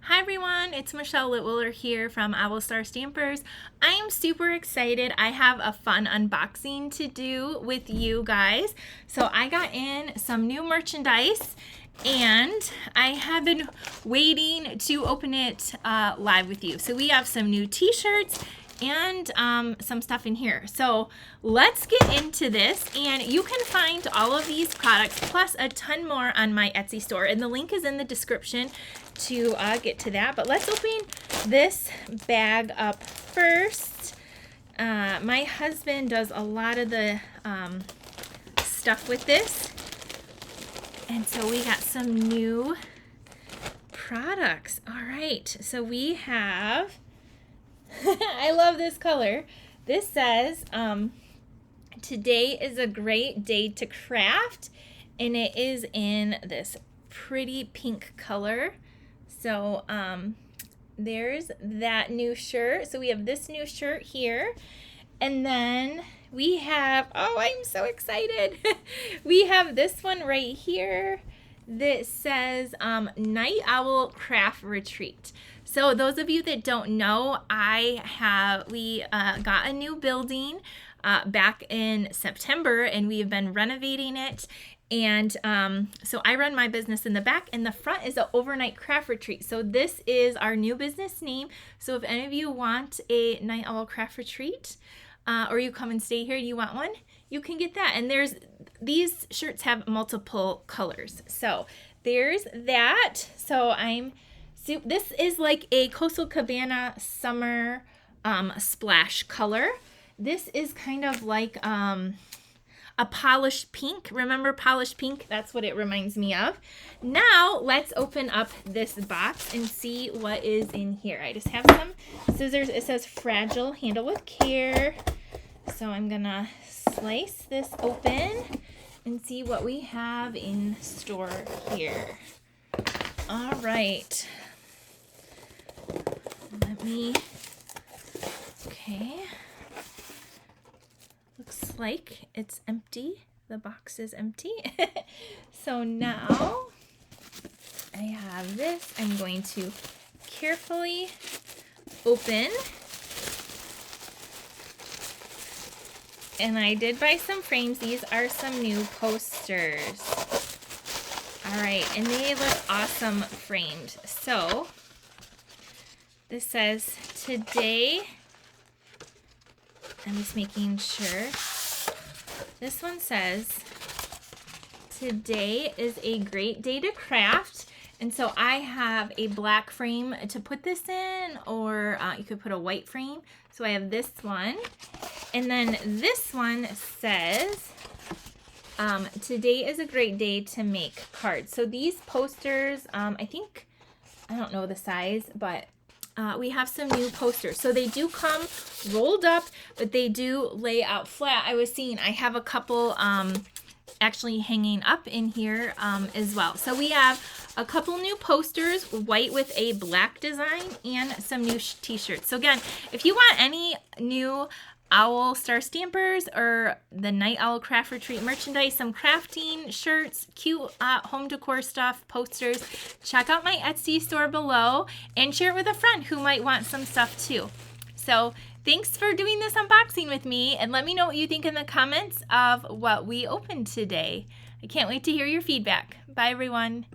Hi everyone, it's Michelle Litwiller here from Owl Star Stampers. I am super excited. I have a fun unboxing to do with you guys. So I got in some new merchandise and I have been waiting to open it live with you. So we have some new t-shirts and some stuff in here. So let's get into this, and you can find all of these products plus a ton more on my Etsy store, and the link is in the description to get to that. But let's open this bag up first. My husband does a lot of the stuff with this, and so we got some new products. All right, so we have I love this color. This says, today is a great day to craft, and it is in this pretty pink color. So there's that new shirt. So we have this new shirt here, and then we have, oh, I'm so excited. We have this one right here that says Night Owl Craft Retreat. So those of you that don't know, we got a new building back in September, and we have been renovating it. And so I run my business in the back, and the front is an overnight craft retreat. So this is our new business name. So if any of you want a Night Owl Craft Retreat, or you come and stay here and you want one, you can get that. And these shirts have multiple colors. So there's that. So this is like a Coastal Cabana summer splash color. This is kind of like a polished pink. Remember polished pink? That's what it reminds me of. Now let's open up this box and see what is in here. I just have some scissors. It says fragile, handle with care. So I'm gonna slice this open and see what we have in store here. All right. Okay. Looks like it's empty. The box is empty. So now I have this. I'm going to carefully open. And I did buy some frames. These are some new posters. All right, and they look awesome framed. So this says today, I'm just making sure. This one says today is a great day to craft. And so I have a black frame to put this in, or you could put a white frame. So I have this one. And then this one says, today is a great day to make cards. So these posters, I don't know the size, but we have some new posters. So they do come rolled up, but they do lay out flat. I was seeing I have a couple actually hanging up in here as well. So we have a couple new posters, white with a black design, and some new t-shirts. So again, if you want any new Owl Star Stampers or the Night Owl Craft Retreat merchandise, some crafting shirts, cute home decor stuff, posters, check out my Etsy store below and share it with a friend who might want some stuff too. So thanks for doing this unboxing with me, and let me know what you think in the comments of what we opened today. I can't wait to hear your feedback. Bye everyone.